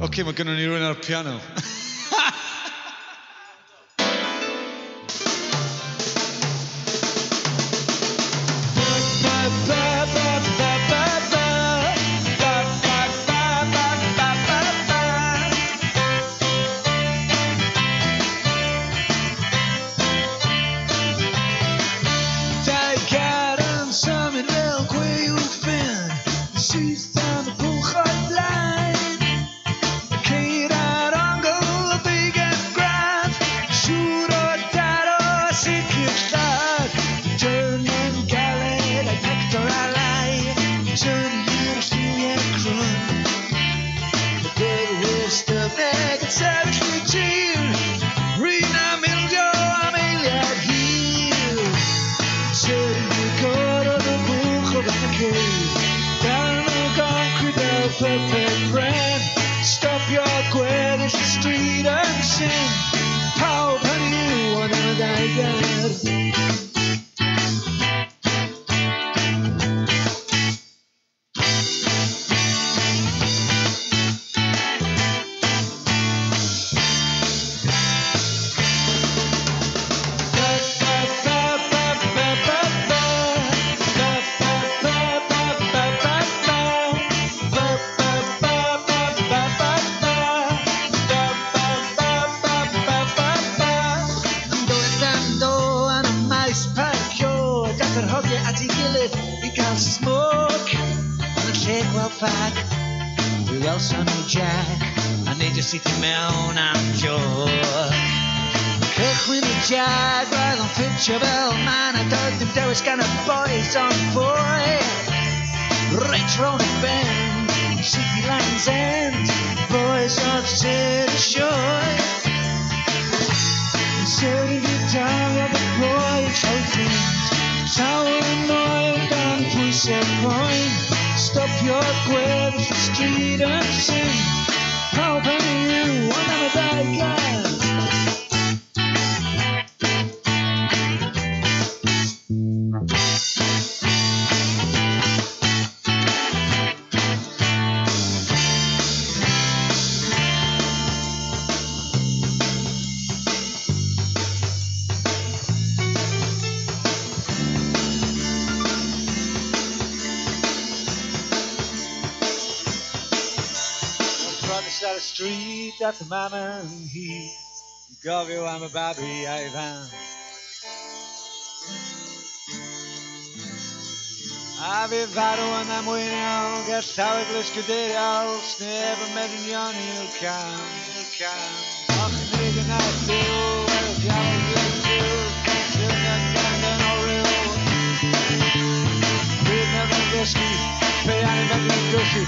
Ok, mae gynnon ni rhywun ar y piano. Perfect friend, stop your Gwedish street and sing. How can you wanna die dead? Dwi weld son o Jack a neud y syth I mewn am joc. Cychwyn I Jack roedd o'n ffitio fel man a doedd dim dewis gan y boys on boy. Reit rown y bend, syth I Land's End, boys off Sid y sioe. Sitting guitar of the boy trophies, tower yn oil dan pwysau coen. Stop your Gwedish street and sing. How can you wanna die glad? Out a street at the mama and he gofio am a babi Ivan. A fi farw yn amwyniol, ger llawer glwys gydael, sneb yn meddynion i'r cam. Och yn rhaid yn adil, wel diawl yw'r diwl, sy'n yn gandan o ryw. Rydyn yn ddysgu, pe angen yn gwsgu.